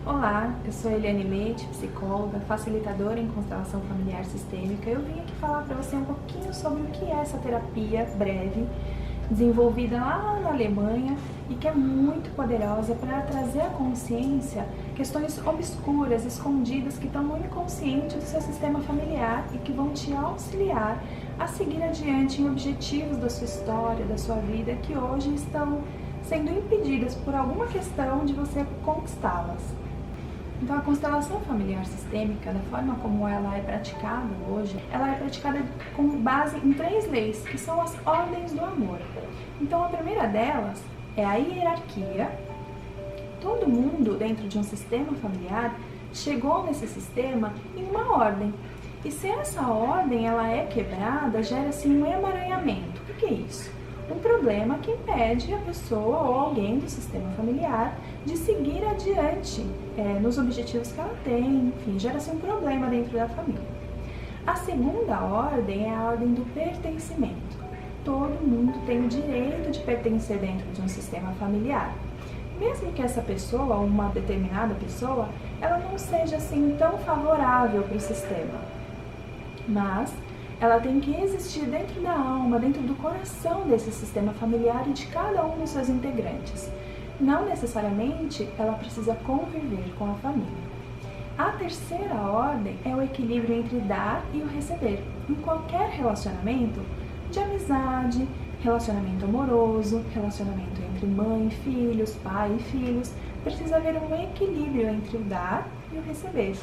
Olá, eu sou Eliane Leite, psicóloga, facilitadora em constelação familiar sistêmica. Eu vim aqui falar para você um pouquinho sobre o que é essa terapia breve, desenvolvida lá na Alemanha e que é muito poderosa para trazer à consciência questões obscuras, escondidas, que estão no inconsciente do seu sistema familiar e que vão te auxiliar a seguir adiante em objetivos da sua história, da sua vida, que hoje estão sendo impedidas por alguma questão de você conquistá-las. Então, a constelação familiar sistêmica, da forma como ela é praticada hoje, ela é praticada com base em 3 leis, que são as ordens do amor. Então, a primeira delas é a hierarquia. Todo mundo dentro de um sistema familiar chegou nesse sistema em uma ordem. E se essa ordem ela é quebrada, gera-se um emaranhamento. O que é isso? Um problema que impede a pessoa ou alguém do sistema familiar de seguir adiante nos objetivos que ela tem, enfim, gera-se um problema dentro da família. A segunda ordem é a ordem do pertencimento. Todo mundo tem o direito de pertencer dentro de um sistema familiar. Mesmo que essa pessoa, ou uma determinada pessoa, ela não seja assim tão favorável para o sistema, mas ela tem que existir dentro da alma, dentro do coração desse sistema familiar e de cada um dos seus integrantes. Não necessariamente ela precisa conviver com a família. A terceira ordem é o equilíbrio entre dar e o receber. Em qualquer relacionamento de amizade, relacionamento amoroso, relacionamento entre mãe e filhos, pai e filhos, precisa haver um equilíbrio entre o dar e o receber.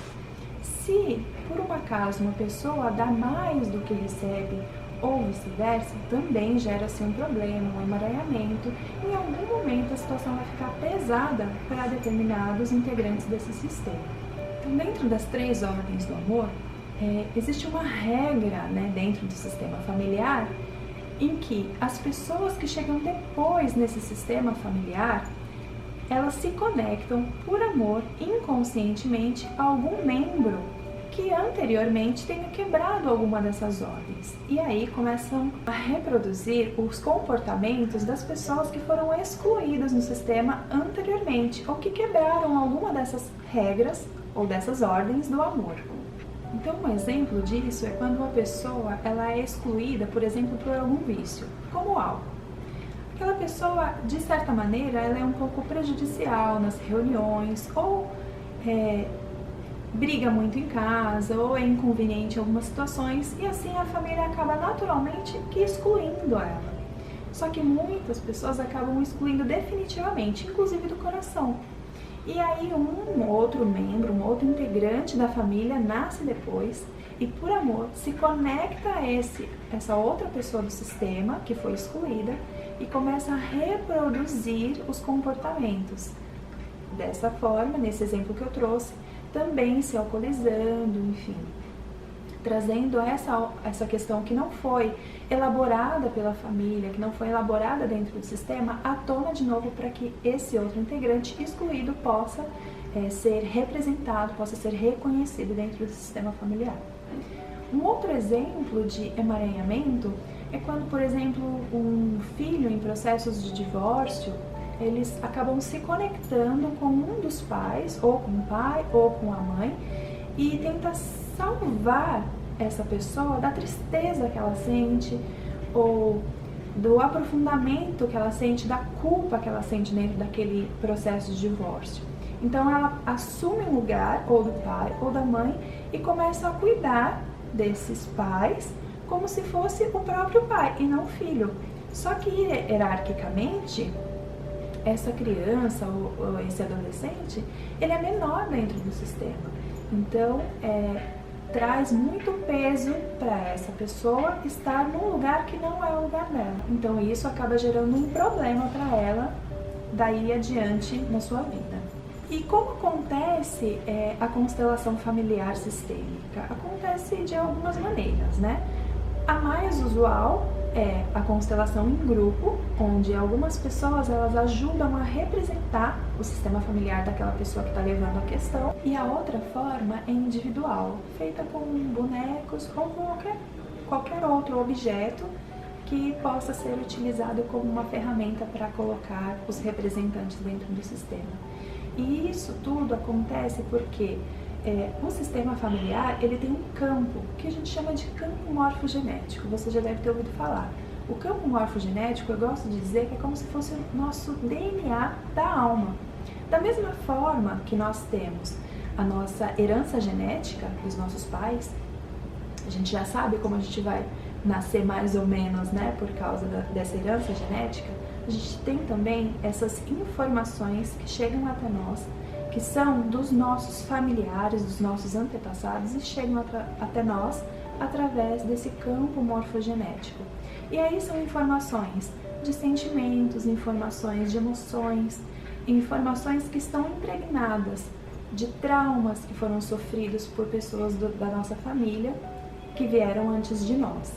Se, por um acaso, uma pessoa dá mais do que recebe ou vice-versa, também gera-se um problema, um emaranhamento. Em algum momento a situação vai ficar pesada para determinados integrantes desse sistema. Então, dentro das 3 ordens do amor, existe uma regra, dentro do sistema familiar em que as pessoas que chegam depois nesse sistema familiar, elas se conectam por amor inconscientemente a algum membro que anteriormente tenha quebrado alguma dessas ordens. E aí começam a reproduzir os comportamentos das pessoas que foram excluídas no sistema anteriormente ou que quebraram alguma dessas regras ou dessas ordens do amor. Então, um exemplo disso é quando uma pessoa ela é excluída, por exemplo, por algum vício, como o álcool. Aquela pessoa, de certa maneira, ela é um pouco prejudicial nas reuniões, ou briga muito em casa, ou é inconveniente em algumas situações, e assim a família acaba naturalmente que excluindo ela. Só que muitas pessoas acabam excluindo definitivamente, inclusive do coração. E aí um outro membro, um outro integrante da família nasce depois e por amor se conecta a essa outra pessoa do sistema que foi excluída e começa a reproduzir os comportamentos. Dessa forma, nesse exemplo que eu trouxe, também se alcoolizando, enfim, trazendo essa questão que não foi elaborada pela família, que não foi elaborada dentro do sistema, à tona de novo para que esse outro integrante excluído possa ser representado, possa ser reconhecido dentro do sistema familiar. Um outro exemplo de emaranhamento é quando, por exemplo, um filho em processos de divórcio, eles acabam se conectando com um dos pais, ou com o pai, ou com a mãe, e tenta salvar essa pessoa da tristeza que ela sente, ou do aprofundamento que ela sente, da culpa que ela sente dentro daquele processo de divórcio. Então ela assume o lugar ou do pai ou da mãe e começa a cuidar desses pais como se fosse o próprio pai e não o filho. Só que hierarquicamente, essa criança ou esse adolescente, ele é menor dentro do sistema. Então, traz muito peso para essa pessoa estar num lugar que não é o lugar dela. Então, isso acaba gerando um problema para ela daí adiante na sua vida. E como acontece a constelação familiar sistêmica? Acontece de algumas maneiras, A mais usual é a constelação em grupo, onde algumas pessoas elas ajudam a representar o sistema familiar daquela pessoa que está levando a questão. E a outra forma é individual, feita com bonecos ou com qualquer outro objeto que possa ser utilizado como uma ferramenta para colocar os representantes dentro do sistema. E isso tudo acontece porque o sistema familiar, ele tem um campo que a gente chama de campo morfogenético, você já deve ter ouvido falar. O campo morfogenético, eu gosto de dizer que é como se fosse o nosso DNA da alma. Da mesma forma que nós temos a nossa herança genética dos nossos pais, a gente já sabe como a gente vai nascer mais ou menos, né, por causa dessa herança genética, a gente tem também essas informações que chegam até nós, que são dos nossos familiares, dos nossos antepassados e chegam até nós através desse campo morfogenético. E aí são informações de sentimentos, informações de emoções, informações que estão impregnadas de traumas que foram sofridos por pessoas da nossa família que vieram antes de nós.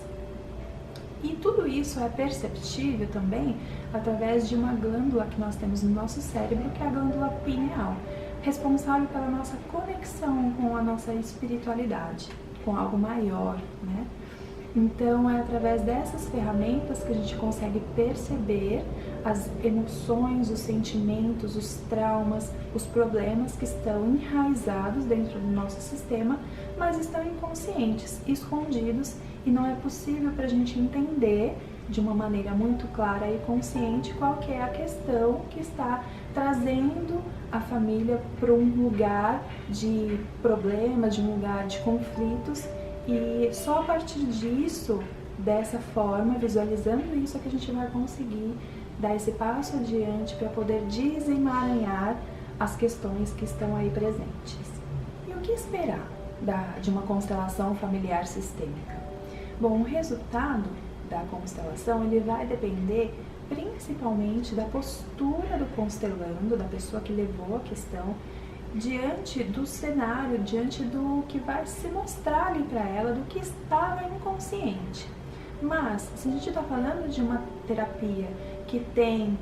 E tudo isso é perceptível também através de uma glândula que nós temos no nosso cérebro, que é a glândula pineal, responsável pela nossa conexão com a nossa espiritualidade, com algo maior, né? Então é através dessas ferramentas que a gente consegue perceber as emoções, os sentimentos, os traumas, os problemas que estão enraizados dentro do nosso sistema, mas estão inconscientes, escondidos, e não é possível para a gente entender de uma maneira muito clara e consciente qual que é a questão que está trazendo a família para um lugar de problemas, de um lugar de conflitos. E só a partir disso, dessa forma, visualizando isso, é que a gente vai conseguir dar esse passo adiante para poder desemaranhar as questões que estão aí presentes. E o que esperar de uma constelação familiar sistêmica? Bom, o resultado da constelação, ele vai depender principalmente da postura do constelando, da pessoa que levou a questão, diante do cenário, diante do que vai se mostrar ali para ela, do que estava inconsciente. Mas, se a gente está falando de uma terapia que tem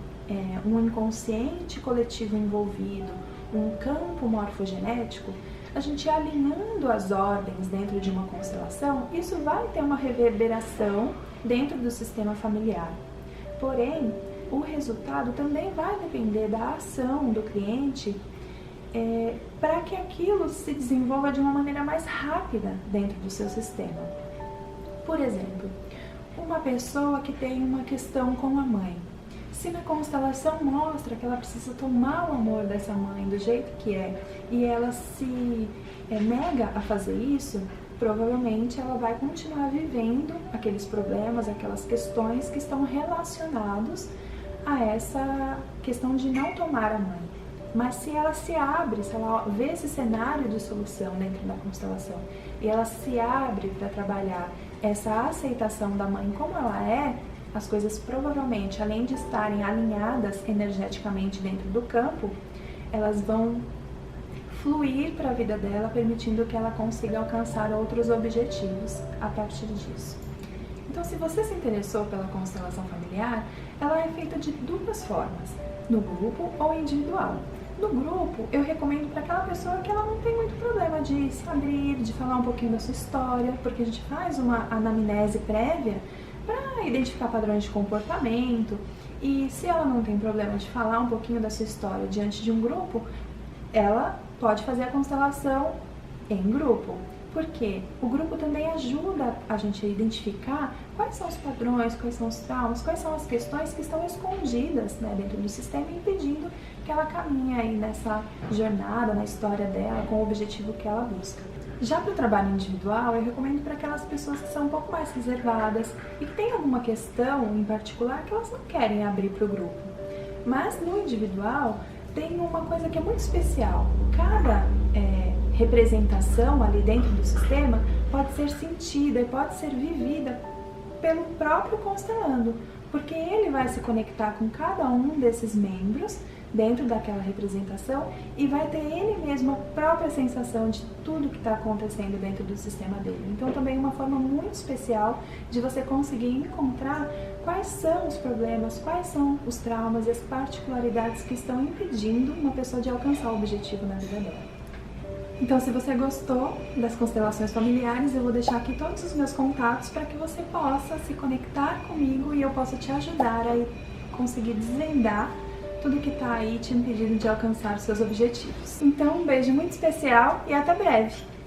um inconsciente coletivo envolvido, um campo morfogenético, a gente alinhando as ordens dentro de uma constelação, isso vai ter uma reverberação dentro do sistema familiar. Porém, o resultado também vai depender da ação do cliente para que aquilo se desenvolva de uma maneira mais rápida dentro do seu sistema. Por exemplo, uma pessoa que tem uma questão com a mãe. Se na constelação mostra que ela precisa tomar o amor dessa mãe do jeito que é e ela se nega a fazer isso, provavelmente ela vai continuar vivendo aqueles problemas, aquelas questões que estão relacionados a essa questão de não tomar a mãe. Mas se ela se abre, se ela vê esse cenário de solução dentro da constelação e ela se abre para trabalhar essa aceitação da mãe como ela é, as coisas provavelmente, além de estarem alinhadas energeticamente dentro do campo, elas vão fluir para a vida dela, permitindo que ela consiga alcançar outros objetivos a partir disso. Então, se você se interessou pela constelação familiar, ela é feita de duas formas, no grupo ou individual. No grupo, eu recomendo para aquela pessoa que ela não tem muito problema de se abrir, de falar um pouquinho da sua história, porque a gente faz uma anamnese prévia para identificar padrões de comportamento, e se ela não tem problema de falar um pouquinho da sua história diante de um grupo, ela pode fazer a constelação em grupo, porque o grupo também ajuda a gente a identificar quais são os padrões, quais são os traumas, quais são as questões que estão escondidas, né, dentro do sistema, impedindo que ela caminhe aí nessa jornada, na história dela, com o objetivo que ela busca. Já para o trabalho individual, eu recomendo para aquelas pessoas que são um pouco mais reservadas e que têm alguma questão em particular que elas não querem abrir para o grupo. Mas no individual tem uma coisa que é muito especial. Cada representação ali dentro do sistema pode ser sentida e pode ser vivida pelo próprio constelando, porque ele vai se conectar com cada um desses membros dentro daquela representação e vai ter ele mesmo a própria sensação de tudo que está acontecendo dentro do sistema dele. Então também é uma forma muito especial de você conseguir encontrar quais são os problemas, quais são os traumas e as particularidades que estão impedindo uma pessoa de alcançar o objetivo na vida dela. Então, se você gostou das constelações familiares, eu vou deixar aqui todos os meus contatos para que você possa se conectar comigo e eu possa te ajudar a conseguir desvendar tudo que tá aí te impedindo de alcançar os seus objetivos. Então, um beijo muito especial e até breve!